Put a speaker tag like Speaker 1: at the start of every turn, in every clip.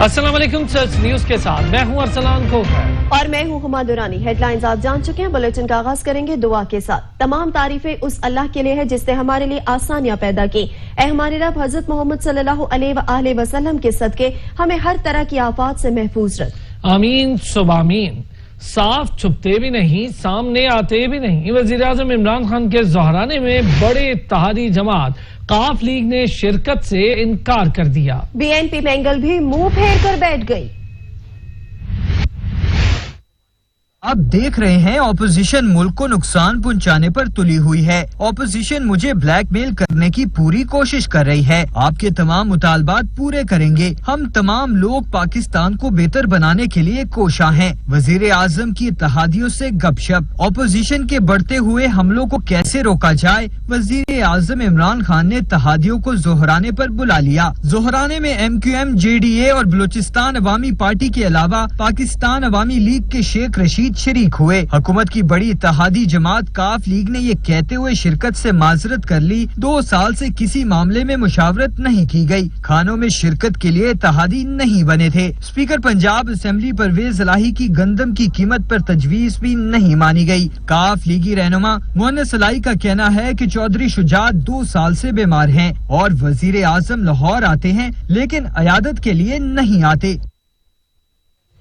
Speaker 1: अस्सलाम वालेकुम, सच न्यूज के साथ मैं हूं अरसलान खोखर
Speaker 2: और मैं हूं हुमा दुरानी। हेडलाइंस आप जान चुके हैं। बुलेटिन का आगाज करेंगे दुआ के साथ। तमाम तारीफें उस अल्लाह के लिए है जिसने हमारे लिए आसानियां पैदा की। ए हमारे रब हजरत मोहम्मद सल्लल्लाहु अलैहि वसल्लम के सदके हमें हर तरह की आफात से महफूज रख।
Speaker 1: आमीन सुबामीन। साफ छुपते भी नहीं, सामने आते भी नहीं। वजीर आजम इमरान खान के ज़ोहराने में बड़े इत्तेहादी जमात काफ लीग ने शिरकत से इनकार कर दिया।
Speaker 2: बीएनपी मैंगल भी मुंह फेर कर बैठ गई।
Speaker 3: आप देख रहे हैं ऑपोजिशन मुल्क को नुकसान पहुंचाने पर तुली हुई है। ऑपोजिशन मुझे ब्लैकमेल करने की पूरी कोशिश कर रही है। आपके तमाम मुतालबात पूरे करेंगे। हम तमाम लोग पाकिस्तान को बेहतर बनाने के लिए कोशा हैं। वजीर आजम की इत्तेहादियों से गपशप। ऑपोजिशन के बढ़ते हुए हमलों को कैसे रोका जाए। वजीर आजम इमरान खान ने इत्तेहादियों को जोहराने पर बुला लिया। जोहराने में MQM, JDA और बलूचिस्तान अवामी पार्टी के अलावा पाकिस्तान अवामी लीग के शेख रशीद शरीक हुए। हुकूमत की बड़ी इत्तेहादी जमात काफ लीग ने ये कहते हुए शिरकत से माजरत कर ली 2 साल से किसी मामले में मुशावरत नहीं की गई। खानों में शिरकत के लिए इत्तेहादी नहीं बने थे। स्पीकर पंजाब असेंबली परवेज इलाही की गंदम की कीमत पर तजवीज भी नहीं मानी गई। काफ लीगी रहनुमा मुअन्नस इलाही का कहना है कि चौधरी शुजात 2 साल से बीमार हैं और वजीर आजम लाहौर आते हैं लेकिन अयादत के लिए नहीं आते।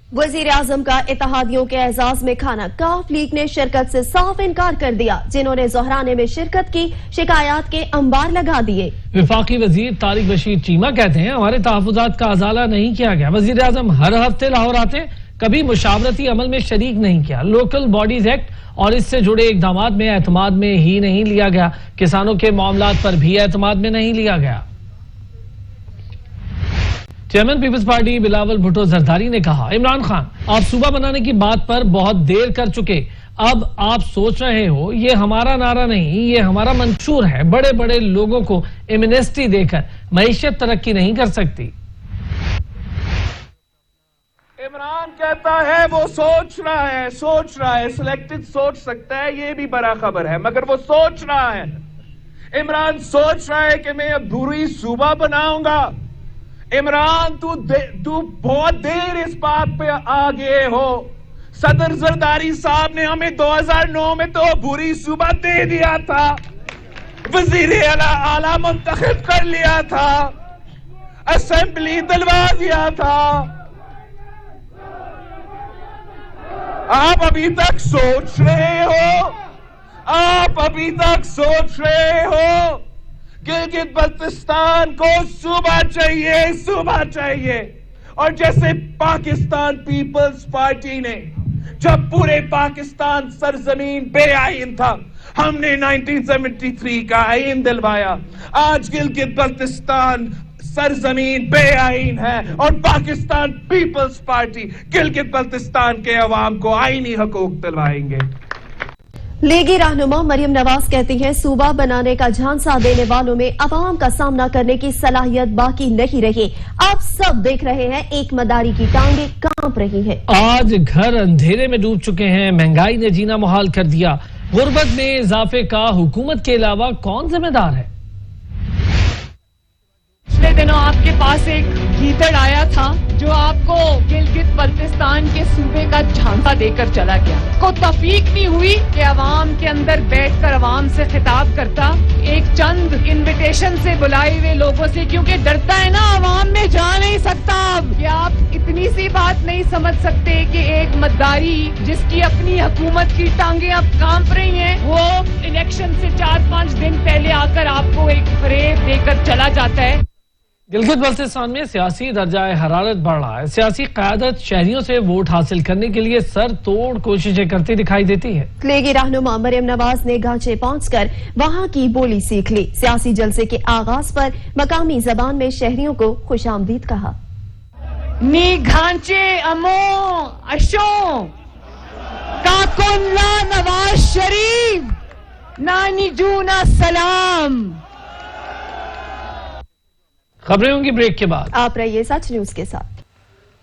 Speaker 2: वजीर आजम का इत्तेहादियों के एजाज में खाना। काफ लीग ने शिरकत से साफ इनकार कर दिया। जिन्होंने जोहराने में शिरकत की शिकायत के अंबार लगा दिए।
Speaker 1: विफाकी वजीर तारिक बशीर चीमा कहते हैं हमारे तहफुजात का अजाला नहीं किया गया। वजीर आजम हर हफ्ते लाहौर आते हैं, कभी मुशावरती अमल में शरीक नहीं किया। लोकल बॉडीज एक्ट और इससे जुड़े इकदामात में एतमाद में ही नहीं लिया गया। किसानों के मामलात पर भी एतमाद में नहीं लिया गया। Chairman People's Party Bilawal Bhutto Zardari ने कहा इमरान खान आप सूबा बनाने की बात पर बहुत देर कर चुके। अब आप सोच रहे हो ये हमारा नारा नहीं, ये हमारा मंशूर है। बड़े बड़े लोगों को एमनेस्टी देकर मईशत तरक्की नहीं कर सकती।
Speaker 4: इमरान कहता है वो सोच रहा है सिलेक्टेड सोच सकता है, ये भी बड़ा खबर है, मगर वो सोच रहा है। इमरान सोच रहा है कि मैं अब दूरी सूबा बनाऊंगा। इमरान तू बहुत देर इस बात पे आ गए हो। सदर जरदारी साहब ने हमें 2009 में तो बुरी सूबा दे दिया था, वजीर आला मुंतखब कर लिया था, असेंबली दिलवा दिया था। आप अभी तक सोच रहे हो गिलगित बल्तिस्तान को सूबा चाहिए। और जैसे पाकिस्तान पीपल्स पार्टी ने जब पूरे पाकिस्तान सरजमीन बेआइन था, हमने 1973 का आइन दिलवाया। आज गिलगित बल्तिस्तान सरजमीन बेआइन है और पाकिस्तान पीपल्स पार्टी गिलगित बल्तिस्तान के अवाम को आईनी हकूक दिलवाएंगे।
Speaker 2: लीगी रहनुमा मरियम नवाज कहती हैं सूबा बनाने का झांसा देने वालों में अवाम का सामना करने की सलाहियत बाकी नहीं रही। आप सब देख रहे हैं एक मदारी की टांगे कांप रही हैं।
Speaker 1: आज घर अंधेरे में डूब चुके हैं। महंगाई ने जीना मुहाल कर दिया। गुर्बत में इजाफे का हुकूमत के अलावा कौन जिम्मेदार है।
Speaker 5: पिछले दिनों आपके पास एक गीदड़ आया था जो आपको गिलगित बल्तिस्तान के सूबे का झांसा देकर चला गया। को तफीक नहीं हुई कि अवाम के अंदर बैठकर अवाम से खिताब करता, एक चंद इनविटेशन से बुलाए हुए लोगों से, क्योंकि डरता है ना अवाम में जा नहीं सकता। अब क्या आप इतनी सी बात नहीं समझ सकते कि एक मद्दारी जिसकी अपनी हुकूमत की टांगे अब कांप रही हैं, वो इलेक्शन से 4-5 दिन पहले आकर आपको एक फरेब देकर चला जाता है।
Speaker 1: गिलगित बल्तिस्तान में सियासी दर्जाए हरारत बढ़ रहा है। सियासी क़यादत शहरियों से वोट हासिल करने के लिए सर तोड़ कोशिशें करती दिखाई देती है।
Speaker 2: लीगी रहनुमा मरियम नवाज ने गांचे पहुंचकर वहां की बोली सीख ली। सियासी जलसे के आगाज पर मकामी जबान में शहरियों को खुशामदीद कहा।
Speaker 5: नी घांचे अमो अशो काकुल्ला नवाज शरीफ नानी जूना सलाम।
Speaker 1: खबरें होंगी ब्रेक के बाद।
Speaker 2: आप रहिए सच न्यूज के साथ।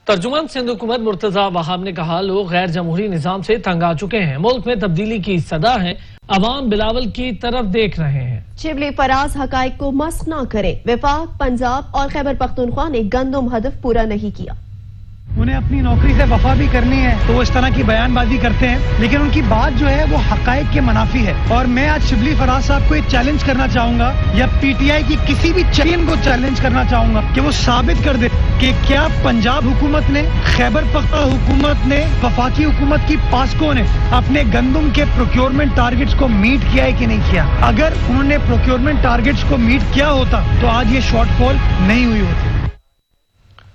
Speaker 1: तर्जुमान सिंध हुकूमत मुर्तजा वहाब ने कहा लोग गैर जमहूरी निजाम से तंग आ चुके हैं। मुल्क में तब्दीली की सदा है, अवाम बिलावल की तरफ देख रहे हैं।
Speaker 2: शिबली फराज हकाइक को मस्ख न करे। वफाक, पंजाब और खैबर पख्तूनख्वा ने गंदम हदफ पूरा नहीं किया।
Speaker 6: उन्हें अपनी नौकरी से वफा भी करनी है तो वो इस तरह की बयानबाजी करते हैं, लेकिन उनकी बात जो है वो हकायक के मुनाफी है। और मैं आज शिबली फराज साहब को एक चैलेंज करना चाहूंगा या पीटीआई की किसी भी चैन को चैलेंज करना चाहूंगा कि वो साबित कर दे कि क्या पंजाब हुकूमत ने, खैबर पख्तूनख्वा हुकूमत ने, वफाकी हुकूमत की पास्को ने अपने गंदम के प्रोक्योरमेंट टारगेट्स को मीट किया है कि नहीं किया। अगर उन्होंने प्रोक्योरमेंट टारगेट्स को मीट किया होता तो आज ये शॉर्टफॉल नहीं हुई होती।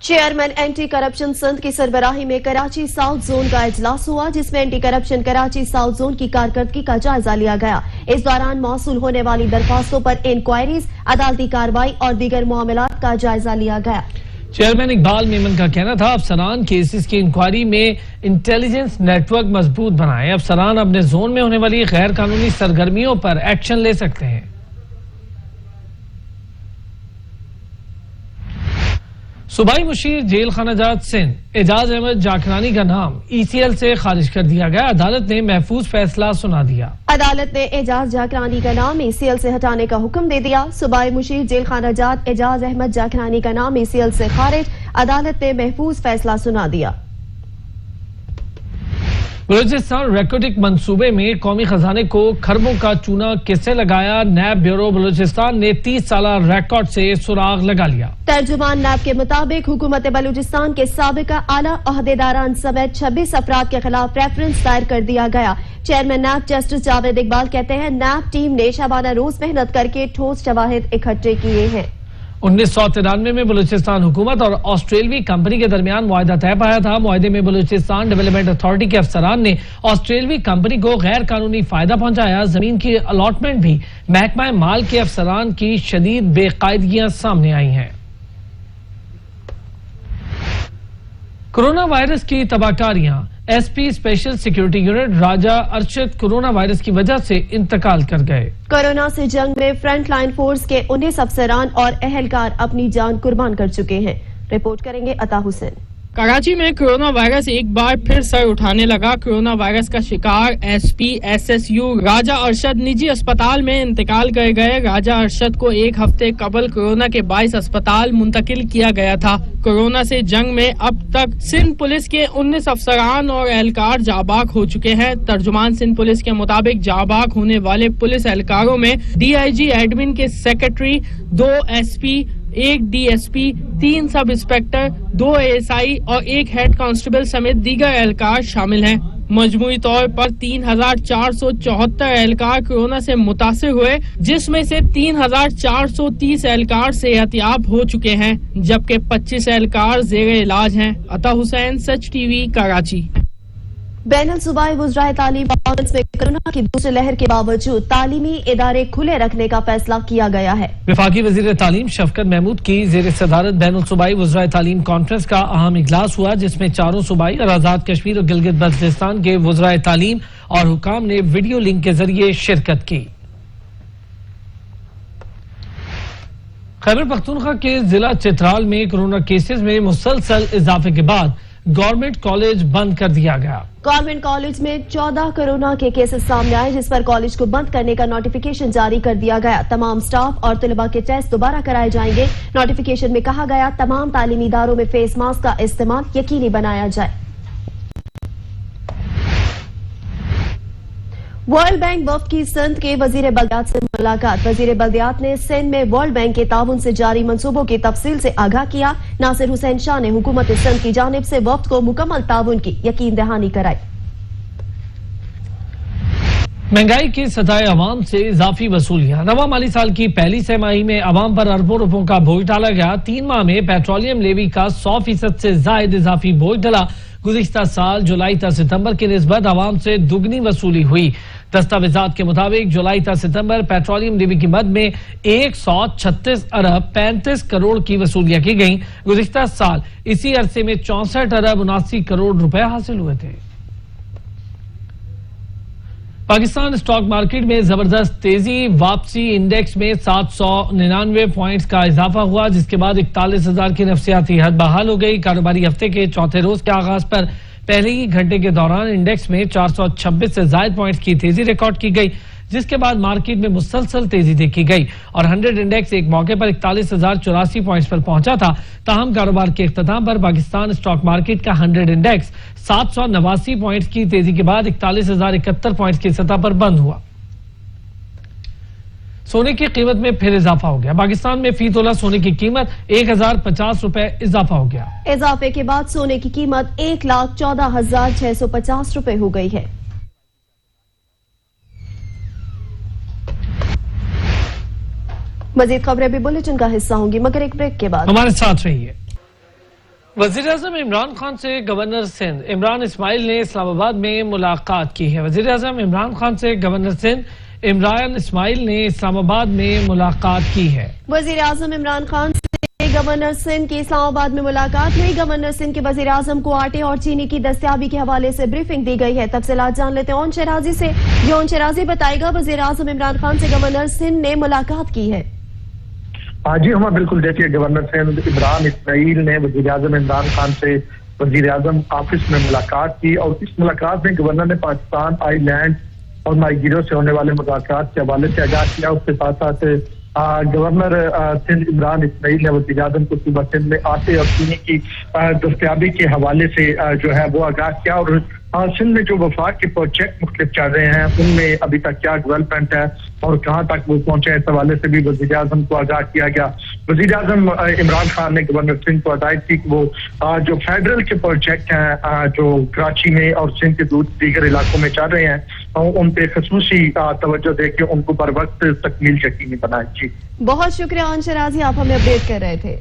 Speaker 2: चेयरमैन एंटी करप्शन संघ की सरबराही में कराची साउथ जोन का इजलास हुआ, जिसमें anti corruption Karachi south zone की कारकर्दगी का जायजा लिया गया। इस दौरान मौसूल होने वाली दरखास्तों पर इंक्वायरीज, अदालती कार्रवाई और दीगर मामलात का जायजा लिया गया।
Speaker 1: चेयरमैन इकबाल मेमन का कहना था, अफसरान केसेस की इंक्वायरी में इंटेलिजेंस नेटवर्क मजबूत बनाएं। अफसरान अपने जोन में होने वाली गैर कानूनी सरगर्मियों पर एक्शन ले सकते हैं। सूबाई मुशीर जेल खानाजात सिंध एजाज अहमद जाखरानी का नाम ECL से खारिज कर दिया गया। अदालत ने महफूज फैसला सुना दिया।
Speaker 2: अदालत ने एजाज जाखरानी का नाम ECL से हटाने का हुक्म दे दिया। सूबाई मुशीर जेल खानाजात एजाज अहमद जाखरानी का नाम ECL से खारिज, अदालत ने महफूज फैसला सुना दिया।
Speaker 1: बलूचिस्तान रेकोटिक मंसूबे में कौमी खजाने को खरबों का चूना किससे लगाया? नैब ब्यूरो बलूचिस्तान ने 30 साल रिकॉर्ड से सुराग लगा लिया।
Speaker 2: तर्जुमान नैब के मुताबिक हुकूमत बलूचिस्तान के साबिका आला अहदेदारान समेत 26 अफराद के खिलाफ रेफरेंस दायर कर दिया गया। Chairman NAB justice Javed Iqbal कहते हैं, नैब टीम ने शबाना रोज मेहनत करके ठोस शवाहिद इकट्ठे किए हैं।
Speaker 1: 1993 में बलूचिस्तान हुकूमत और ऑस्ट्रेलवी कंपनी के दरमियान मुआहदा तय पाया था। मुआहदे में बलूचिस्तान डेवलपमेंट अथॉरिटी के अफसरान ने ऑस्ट्रेलवी कंपनी को गैर कानूनी फायदा पहुंचाया। जमीन की अलॉटमेंट भी महकमा माल के अफसरान की शदीद बेकायदगियां सामने आई हैं। कोरोना वायरस की तबाहकारियां, SP स्पेशल सिक्योरिटी यूनिट राजा अरशद कोरोना वायरस की वजह से इंतकाल कर गए।
Speaker 2: कोरोना से जंग में फ्रंट लाइन फोर्स के 19 अफसरान और एहलकार अपनी जान कुर्बान कर चुके हैं। रिपोर्ट करेंगे अता हुसैन।
Speaker 7: कराची में कोरोना वायरस एक बार फिर सर उठाने लगा। कोरोना वायरस का शिकार SP SSU राजा अरशद निजी अस्पताल में इंतकाल कर गए। राजा अरशद को एक हफ्ते कबल कोरोना के 22 अस्पताल मुंतकिल किया गया था। कोरोना से जंग में अब तक सिंध पुलिस के 19 अफसरान और एहलकार जाबाक हो चुके हैं। तर्जुमान सिंध पुलिस के मुताबिक जाबाक होने वाले पुलिस एहलकारों में DIG एडमिन के secretary, 2 SP, 1 DSP, 3 sub inspector, 2 ASI और 1 हेड कांस्टेबल समेत दीगर एहलकार शामिल हैं। मजमूई तौर पर 3474 एहलकार कोरोना से मुतासिर हुए, जिसमें से 3430 एहलकार सेहतियाब हो चुके हैं, जबकि 25 एहलकार जेर इलाज हैं। अता हुसैन, सच TV, कराची।
Speaker 2: बैनुल सूबाई वुज़राए तालीम कॉन्फ्रेंस में कोरोना की दूसरी लहर के बावजूद तालीमी इदारे खुले रखने का फैसला किया गया है।
Speaker 1: वफाकी वजीर तालीम शफकत महमूद की जेर सदारत बैनुल सूबाई वुज़राए तालीम कॉन्फ्रेंस का अहम इजलास हुआ, जिसमें चारों सूबाई और आजाद कश्मीर और गिलगित बल्तिस्तान के वुज़राए तालीम और हुकाम ने वीडियो लिंक के जरिए शिरकत की। खैबर पख्तूनख्वा के जिला चित्राल में कोरोना केसेस में मुसलसल इजाफे के बाद गवर्नमेंट कॉलेज बंद कर दिया गया।
Speaker 2: गवर्नमेंट कॉलेज में 14 कोरोना के केसेस सामने आए, जिस पर कॉलेज को बंद करने का नोटिफिकेशन जारी कर दिया गया। तमाम स्टाफ और तलबा के टेस्ट दोबारा कराए जाएंगे। नोटिफिकेशन में कहा गया, तमाम तालीमी इदारों में फेस मास्क का इस्तेमाल यकीनी बनाया जाए। वर्ल्ड बैंक वफ्द की सिंध के वजीर बल्दियात से मुलाकात। वजीर बल्दियात ने सिंध में वर्ल्ड बैंक के ताउन से जारी मंसूबों की तफसील से आगाह किया। नासिर हुसैन शाह ने हुकूमत सिंध की जानिब से वफ्द को मुकम्मल ताउन की यकीन दहानी कराई।
Speaker 1: महंगाई की सताए अवाम से इजाफी वसूलियां। नवा माली साल की पहली छमाही में अवाम पर अरबों रुपयों का बोझ डाला गया। 3 माह में पेट्रोलियम लेवी का 100% से जायद इजाफी बोझ डला। गुज़िश्ता साल जुलाई ta सितंबर की निस्बत अवाम से दुगनी वसूली हुई। दस्तावेजात के मुताबिक जुलाई ta सितंबर पेट्रोलियम लेवी की मद में 136 अरब 35 करोड़ की वसूलियां की गईं। गुज़िश्ता साल इसी अरसे में 64 अरब 79 करोड़ रुपए हासिल हुए थे। पाकिस्तान स्टॉक मार्केट में जबरदस्त तेजी, वापसी इंडेक्स में 799 पॉइंट्स का इजाफा हुआ, जिसके बाद 41,000 की नफसियाती हद बहाल हो गई। कारोबारी हफ्ते के चौथे रोज के आगाज पर पहले ही घंटे के दौरान इंडेक्स में 426 से ज्यादा पॉइंट्स की तेजी रिकॉर्ड की गई। जिसके बाद मार्केट में मुसलसल तेजी देखी गई और 100 इंडेक्स एक मौके पर 41,084 पॉइंट्स पर पहुंचा था। ताहम कारोबार के इख्तिताम पर पाकिस्तान स्टॉक मार्केट का 100 इंडेक्स 789 पॉइंट्स की तेजी के बाद 41,071 पॉइंट्स की सतह पर बंद हुआ। सोने की कीमत में फिर इजाफा हो गया। पाकिस्तान में फी तोला सोने की कीमत 1,050 रुपए इजाफा हो गया।
Speaker 2: इजाफे के बाद सोने की कीमत 1,14,650 रुपए हो गई है। मजीद खबरें भी बुलेटिन का हिस्सा होंगी, मगर एक ब्रेक के बाद
Speaker 1: हमारे साथ रहिए। वज़ीर-ए-आज़म इमरान खान से गवर्नर सिंध इमरान इस्माइल ने इस्लामाबाद में मुलाकात की है। वज़ीर-ए-आज़म इमरान खान से गवर्नर सिंध इमरान इस्माइल ने इस्लामाबाद में मुलाकात की है।
Speaker 2: वज़ीर-ए-आज़म इमरान खान से गवर्नर सिंध की इस्लामाबाद में मुलाकात हुई। गवर्नर सिंध के वज़ीर-ए-आज़म को आटे और चीनी की दस्तयाबी के हवाले से ब्रीफिंग दी गई है। तफसीलात जान लेते हैं ओन शराजी से। ओन शराजी बताएगा, वज़ीर-ए-आज़म इमरान खान से गवर्नर सिंध ने मुलाकात की है।
Speaker 8: हाँ जी, हम बिल्कुल देखिए, गवर्नर सिंध इमरान इस्माइल ने वज़ीर-ए-आज़म इमरान खान से वज़ीर-ए-आज़म ऑफिस में मुलाकात की और इस मुलाकात में गवर्नर ने पाकिस्तान, आइलैंड और माहीगीरों से होने वाले मुज़ाकरात के हवाले से आगाह किया। उसके साथ साथ गवर्नर सिंध इमरान इस्माइल ने वज़ीर-ए-आज़म को सूबा सिंध में आटे और चीनी की दस्तयाबी के हवाले से जो है वो आगाह किया और सिंध में जो वफाक के प्रोजेक्ट मुख्तलिफ चल रहे हैं उनमें अभी तक क्या डेवलपमेंट है और कहाँ तक वो पहुंचे, इस हवाले से भी वज़ीर-ए-आज़म को आगाह किया गया। वज़ीर-ए-आज़म इमरान खान ने गवर्नर सिंध को हिदायत की कि वो जो फेडरल के प्रोजेक्ट हैं जो कराची में और सिंध के दीगर इलाकों में चल रहे हैं उन पे खसूसी तवज्जो देके उनको बर वक्त तकमील यकीनी बनाए। जी
Speaker 2: बहुत शुक्रिया आन शराजी, आप हमें अपडेट कर रहे थे।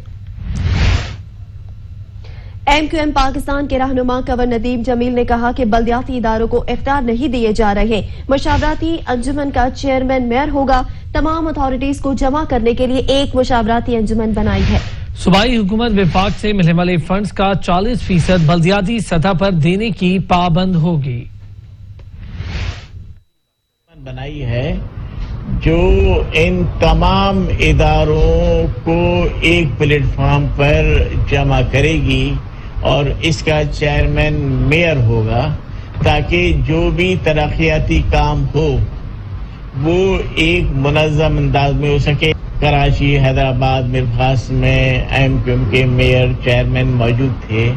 Speaker 2: MQM पाकिस्तान के रहनुमा कंवर नदीम जमील ने कहा कि बल्दियाती इदारों को इख्तियार नहीं दिए जा रहे। मुशावराती अंजुमन का चेयरमैन मेयर होगा। तमाम अथॉरिटीज को जमा करने के लिए एक मुशावराती अंजुमन बनाई है।
Speaker 1: सूबाई हुकूमत विफाक से मिलने वाले फंड्स का 40% बल्दियाती सतह पर देने की पाबंद होगी।
Speaker 9: बनाई है जो इन तमाम इदारों को एक प्लेटफॉर्म पर जमा करेगी और इसका चेयरमैन मेयर होगा, ताकि जो भी तरक्याती काम हो वो एक मुनज़्ज़म अंदाज में हो सके। कराची, हैदराबाद, मिरखास में MQM के मेयर चेयरमैन मौजूद थे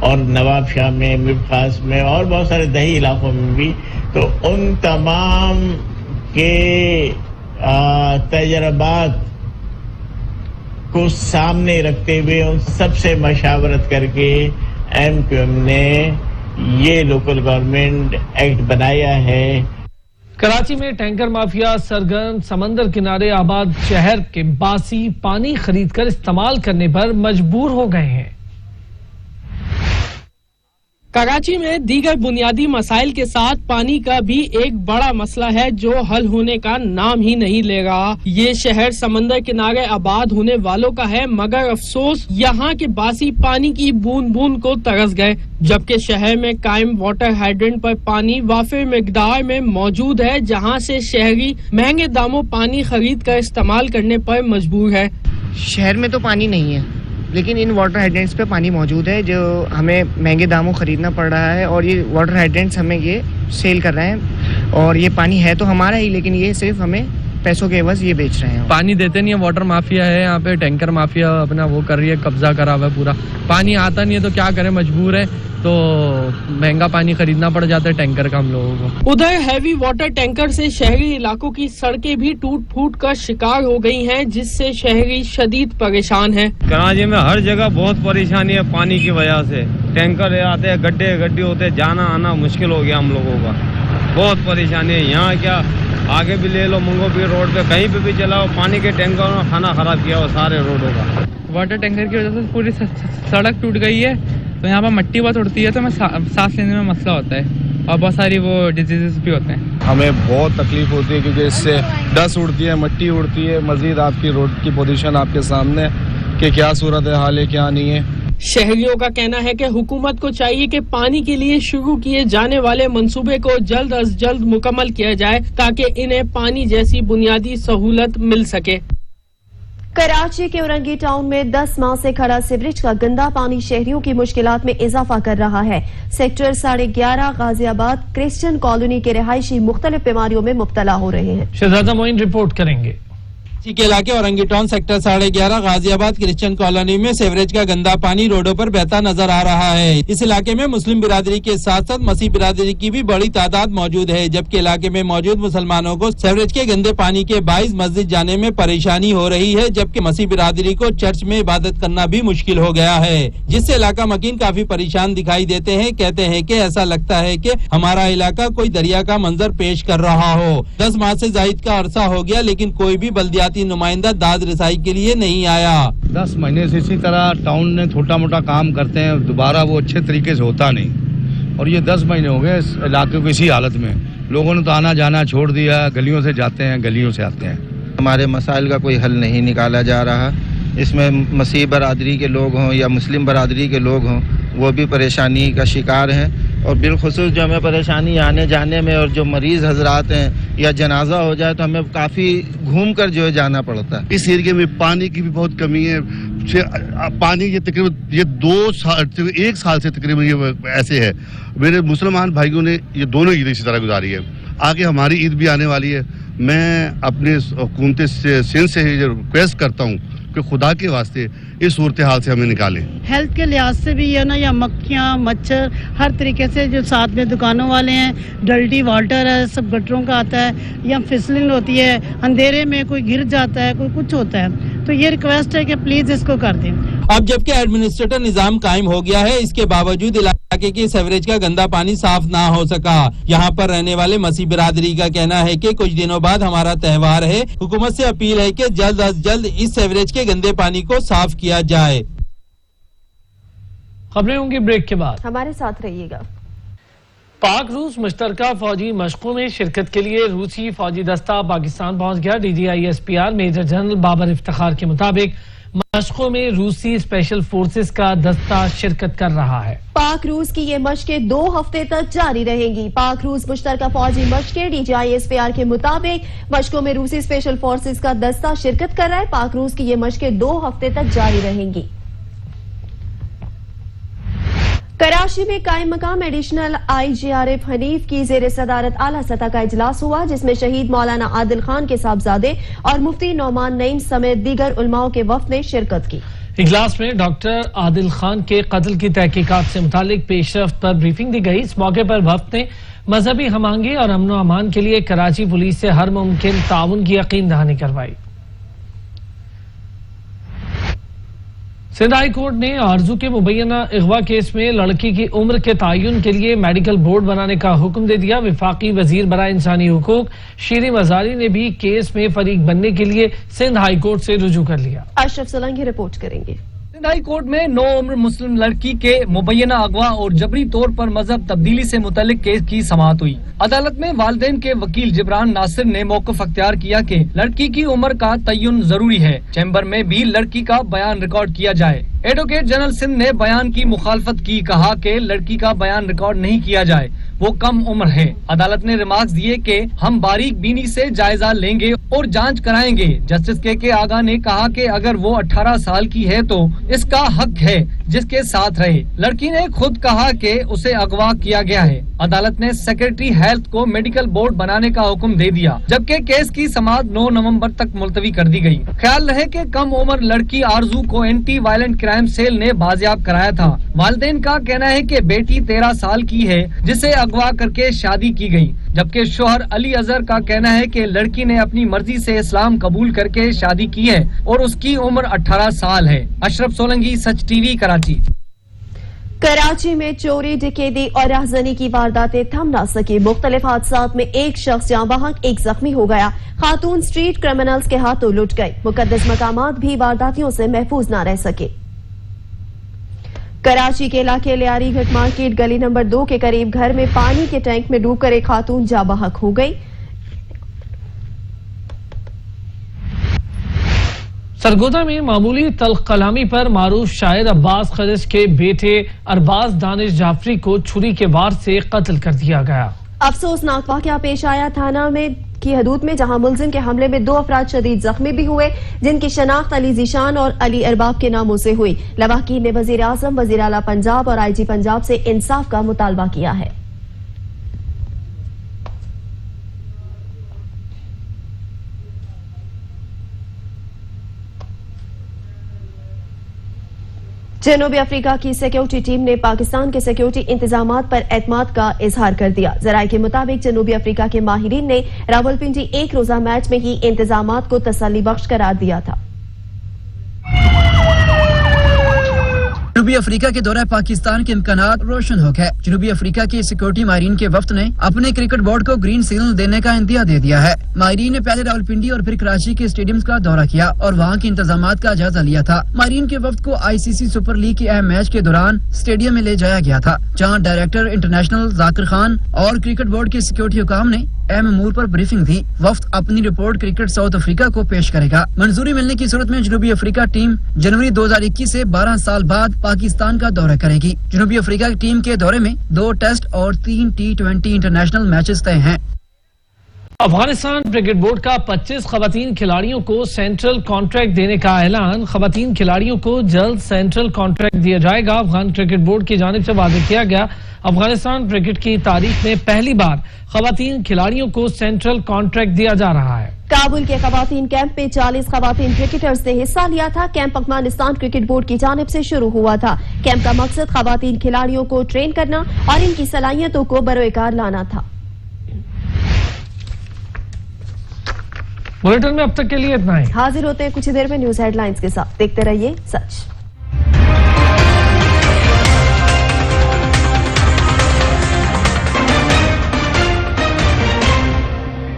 Speaker 9: और नवाब शाह में, मिरखास में और बहुत सारे दही इलाकों में भी। तो उन तमाम के तजर्बात को सामने रखते हुए उन सबसे मशावरत करके MQM ने ये लोकल गवर्नमेंट एक्ट बनाया है।
Speaker 1: कराची में टैंकर माफिया सरगर्म समंदर किनारे आबाद शहर के बासी पानी खरीदकर इस्तेमाल करने पर मजबूर हो गए हैं।
Speaker 7: कराची में दीगर बुनियादी मसाइल के साथ पानी का भी एक बड़ा मसला है जो हल होने का नाम ही नहीं ले रहा। ये शहर समंदर किनारे आबाद होने वालों का है, मगर अफसोस यहाँ के बासी पानी की बूंद बूंद को तरस गए। जबकि शहर में कायम वाटर हाइड्रेंट पर पानी वाफिर मिकदार में मौजूद है, जहाँ से शहरी महंगे दामों पानी खरीद कर इस्तेमाल करने पर मजबूर है।
Speaker 10: शहर में तो पानी नहीं है, लेकिन इन वाटर हाइड्रेंट्स पे पानी मौजूद है जो हमें महंगे दामों खरीदना पड़ रहा है और ये वाटर हाइड्रेंट्स हमें ये सेल कर रहे हैं और ये पानी है तो हमारा ही, लेकिन ये सिर्फ हमें पैसों के एवज ये बेच रहे हैं।
Speaker 11: पानी देते नहीं है, वाटर माफिया है यहाँ पे, टैंकर माफिया अपना वो कर रही है, कब्जा करा हुआ है पूरा। पानी आता नहीं है तो क्या करें, मजबूर है, तो महंगा पानी खरीदना पड़ जाता है टैंकर का हम लोगों को।
Speaker 7: उधर हैवी वाटर टैंकर से शहरी इलाकों की सड़कें भी टूट फूट कर शिकार हो गई हैं, जिससे शहरी शदीद परेशान हैं।
Speaker 11: कराची में हर जगह बहुत परेशानी है पानी की वजह से। टैंकर आते हैं, गड्ढे होते हैं, जाना आना मुश्किल हो गया हम लोगों का, बहुत परेशानी है। यहाँ क्या आगे भी ले लो, मंगो भी रोड पे कहीं पे भी चलाओ, पानी के टैंकर ने खाना खराब किया हो सारे रोडों का।
Speaker 12: वाटर टैंकर की वजह से पूरी सड़क टूट गई है, तो यहाँ पर मट्टी बहुत उड़ती है, तो हमें सांस लेने में मसला होता है और बहुत सारी वो डिजीजेस भी होते हैं।
Speaker 13: हमें बहुत तकलीफ होती है क्योंकि इससे डस्ट उड़ती है, मट्टी उड़ती है। मजीद आपकी रोड की पोजीशन आपके सामने कि क्या सूरत हाल है, क्या नहीं है।
Speaker 7: शहरियों का कहना है कि हुकूमत को चाहिए कि पानी के लिए शुरू किए जाने वाले मंसूबे को जल्द अज जल्द मुकम्मल किया जाए ताकि इन्हें पानी जैसी बुनियादी सहूलत मिल सके।
Speaker 2: कराची के औरंगी टाउन में 10 माह से खड़ा सीवरेज का गंदा पानी शहरियों की मुश्किलात में इजाफा कर रहा है। सेक्टर 11.5 गाजियाबाद क्रिश्चियन कॉलोनी के रिहायशी मुख्तलिफ बीमारियों में मुब्तला हो रहे हैं।
Speaker 1: शहजादा मोइन रिपोर्ट करेंगे।
Speaker 14: के इलाके Orangi town sector 11.5 Ghaziabad Christian colony में सीवरेज का गंदा पानी रोडों पर बहता नजर आ रहा है। इस इलाके में मुस्लिम बिरादरी के साथ साथ मसीह बिरादरी की भी बड़ी तादाद मौजूद है, जबकि इलाके में मौजूद मुसलमानों को सीवरेज के गंदे पानी के बाइस मस्जिद जाने में परेशानी हो रही है, जबकि मसीह बिरादरी को चर्च में इबादत करना भी मुश्किल हो गया है, जिससे इलाका मकीन काफी परेशान दिखाई देते हैं। कहते हैं कि ऐसा लगता है कि हमारा इलाका कोई दरिया का मंजर पेश कर रहा हो। 10 माह से जायद का अरसा हो गया, लेकिन कोई भी बल्दियाती नुमाइंदा दाद रसाई के लिए नहीं आया।
Speaker 15: 10 महीने से इसी तरह टाउन में छोटा मोटा काम करते हैं, दोबारा वो अच्छे तरीके से होता नहीं, और ये 10 महीने हो गए इस इलाके को इसी हालत में। लोगों ने तो आना जाना छोड़ दिया, गलियों से जाते हैं, गलियों से आते हैं।
Speaker 16: हमारे मसाइल का कोई हल नहीं निकाला जा रहा। इसमें मसीह बरादरी के लोग हों या मुस्लिम बरादरी के लोग हों, वो भी परेशानी का शिकार हैं, और बिलखुसूस जो हमें परेशानी आने जाने में, और जो मरीज़ हजरात हैं या जनाजा हो जाए तो हमें काफ़ी घूम कर जो है जाना पड़ता है।
Speaker 17: इस एरिया में पानी की भी बहुत कमी है। पानी ये तकरीबन 1 साल से तकरीबन ये ऐसे है। मेरे मुसलमान भाइयों ने ये दोनों ईद इसी तरह गुजारी है। आगे हमारी ईद भी आने वाली है। मैं अपने हुकूमत सिंध से रिक्वेस्ट करता हूँ कि खुदा के वास्ते इस सूरत हाल से हमें निकालें।
Speaker 18: हेल्थ के लिहाज से भी ये ना, या मक्खियाँ मच्छर हर तरीके से, जो साथ में दुकानों वाले हैं, डर्टी वाटर है, सब गटरों का आता है, या फिसलिंग होती है, अंधेरे में कोई गिर जाता है, कोई कुछ होता है। तो ये रिक्वेस्ट है कि प्लीज इसको कर दें।
Speaker 14: अब जबकि एडमिनिस्ट्रेटर निजाम कायम हो गया है, इसके बावजूद इलाके के सीवरेज का गंदा पानी साफ ना हो सका। यहाँ पर रहने वाले मसीह बिरादरी का कहना है कि कुछ दिनों बाद हमारा त्योहार है। हुकूमत से अपील है कि जल्द अज जल्द इस सीवरेज के गंदे पानी को साफ किया जाए।
Speaker 1: खबरें होंगी ब्रेक के बाद,
Speaker 2: हमारे साथ रहिएगा।
Speaker 1: पाक रूस मुश्तरका फौजी मशकों में शिरकत के लिए रूसी फौजी दस्ता पाकिस्तान पहुंच गया। DGISPR major general Babar Iftikhar के मुताबिक मशकों में रूसी स्पेशल फोर्सेस का दस्ता शिरकत कर रहा है।
Speaker 2: पाक रूस की ये मशकें 2 हफ्ते तक जारी रहेंगी। पाक रूस मुश्तरका फौजी मशकें DGISPR के मुताबिक मशकों में रूसी स्पेशल फोर्सेस का दस्ता शिरकत कर रहा है। पाक रूस की ये मशकें 2 हफ्ते तक जारी रहेंगी। कराची में कायम मकाम एडिशनल IGRF हनीफ की जेर सदारत आला सतह का इजलास हुआ, जिसमें शहीद मौलाना आदिल खान के साहबजादे और मुफ्ती नौमान नईम समेत दीगर उलमाओं के वफ्द ने शिरकत की।
Speaker 1: इजलास में डॉक्टर आदिल खान के कत्ल की तहकीकात से मुतालिक पेशरफ्त पर ब्रीफिंग दी गई। इस मौके पर वफ्द ने मजहबी हमआहंगी और अमन अमान के लिए कराची पुलिस से हर मुमकिन ताउन की यकीन दहानी करवाई। सिंध हाई कोर्ट ने आरजू के मुबैना अगवा केस में लड़की की उम्र के तयन के लिए मेडिकल बोर्ड बनाने का हुक्म दे दिया। विफाकी वजीर बराए इंसानी हुकूक शीरी मजारी ने भी केस में फरीक बनने के लिए सिंध हाई कोर्ट से रुजू कर लिया।
Speaker 2: अशरफ सोलंकी रिपोर्ट करेंगे।
Speaker 19: सिंध हाई कोर्ट में 9 उम्र मुस्लिम लड़की के मुबैना अगवा और जबरी तौर पर मजहब तब्दीली से मुतल्लिक केस की समाअत हुई। अदालत में वालिदैन के वकील जिब्रान नासिर ने मौक़िफ़ अख्तियार किया कि लड़की की उम्र का तयन जरूरी है। चैम्बर में भी लड़की का बयान रिकॉर्ड किया जाए। एडवोकेट जनरल सिंध ने बयान की मुखालफत की, कहा कि लड़की का बयान रिकॉर्ड नहीं किया जाए, वो कम उम्र है। अदालत ने रिमार्क्स दिए कि हम बारीक बीनी से जायजा लेंगे और जांच कराएंगे। जस्टिस के आगा ने कहा कि अगर वो 18 साल की है तो इसका हक है जिसके साथ रहे। लड़की ने खुद कहा कि उसे अगवा किया गया है। अदालत ने सेक्रेटरी हेल्थ को मेडिकल बोर्ड बनाने का हुक्म दे दिया, जबकि केस की समाअत 9 नवंबर तक मुलतवी कर दी गई। ख्याल रहे कि कम उम्र लड़की आरजू को एंटी वायलेंट क्राइम सेल ने बाजियाब कराया था। वालिदैन का कहना है कि बेटी 13 साल की है जिसे अगवा करके शादी की गई, जबकि शोहर अली अजहर का कहना है कि लड़की ने अपनी मर्जी से इस्लाम कबूल करके शादी की है और उसकी उम्र 18 साल है। अशरफ सोलंकी, सच टीवी, कराची।
Speaker 2: कराची में चोरी, डकैती और राहजनी की वारदातें थम न सकी। मुख्तलिफ हादसात में एक शख्स जाँ बहक, एक जख्मी हो गया। खातून स्ट्रीट क्रिमिनल्स के हाथों लुट गई। मुकद्दस मकामात भी वारदातियों से महफूज न रह सके। कराची के इलाके लियारी घट मार्केट गली नंबर 2 के करीब घर में पानी के टैंक में डूबकर एक खातून जाँ बहक हो गई।
Speaker 1: सरगोदा में मामूली तल्ख कलामी पर मारूफ शायर अब्बास खलिज के बेटे अरबाज दानिश जाफरी को छुरी के वार से कत्ल कर दिया गया।
Speaker 2: अफसोसनाक वाकया पेश आया थाना में की हदूद में, जहां मुलजिम के हमले में 2 अफराद शदीद जख्मी भी हुए, जिनकी शनाख्त अली जीशान और अली अरबाब के नामों से हुई। लवाहकीन ने वजीर आजम, वजीर आला पंजाब और IG पंजाब से इंसाफ का मुतालबा किया है। जनूबी अफ्रीका की सिक्योरिटी टीम ने पाकिस्तान के सिक्योरिटी इंतजामात पर एतमाद का इजहार कर दिया। जराये के मुताबिक जनूबी अफ्रीका के माहिरीन ने रावलपिंडी एक रोजा मैच में ही इंतजामात को तसल्ली बख्श करार दिया था।
Speaker 3: जनूबी अफ्रीका के दौरे पाकिस्तान के इम्कानात रोशन हो गए। जनूबी अफ्रीका के सिक्योरिटी माहिरीन के वफ्द ने अपने क्रिकेट बोर्ड को ग्रीन सिग्नल देने का इंदिया दे दिया है। माहिरीन ने पहले रावलपिंडी और फिर कराची के स्टेडियम्स का दौरा किया और वहाँ के इंतजामात का जायजा लिया था। माहिरीन के वफ्द को ICC सुपर लीग के अहम मैच के दौरान स्टेडियम में ले जाया गया था, जहाँ डायरेक्टर इंटरनेशनल जाकिर खान और क्रिकेट बोर्ड के सिक्योरिटी हुकाम ने अहम अमूर पर ब्रीफिंग दी। वफ्द अपनी रिपोर्ट क्रिकेट साउथ अफ्रीका को पेश करेगा। मंजूरी मिलने की सूरत में जनूबी अफ्रीका टीम जनवरी 2021 से 12 साल बाद पाकिस्तान का दौरा करेगी। जनूबी अफ्रीका की टीम के दौरे में 2 टेस्ट और 3 T20 इंटरनेशनल मैचेस तय हैं।
Speaker 1: अफगानिस्तान क्रिकेट बोर्ड का 25 खवातीन खिलाड़ियों को सेंट्रल कॉन्ट्रैक्ट देने का ऐलान। खवातीन खिलाड़ियों को जल्द सेंट्रल कॉन्ट्रैक्ट दिया जाएगा। अफगान क्रिकेट बोर्ड की जानिब से वादे किया गया, अफगानिस्तान क्रिकेट की तारीख में पहली बार खवातीन खिलाड़ियों को सेंट्रल कॉन्ट्रैक्ट दिया जा रहा है।
Speaker 2: काबुल के खवातीन कैंप में 40 खवातीन क्रिकेटर्स ने हिस्सा लिया था। कैंप अफगानिस्तान क्रिकेट बोर्ड की जानिब से शुरू हुआ था। कैंप का मकसद खवातीन खिलाड़ियों को ट्रेन करना और इनकी सलाहियतों को बरोकार लाना था।
Speaker 1: बुलेटिन में अब तक के लिए इतना ही।
Speaker 2: हाजिर होते हैं कुछ ही देर में न्यूज हेडलाइंस के साथ। देखते रहिए सच।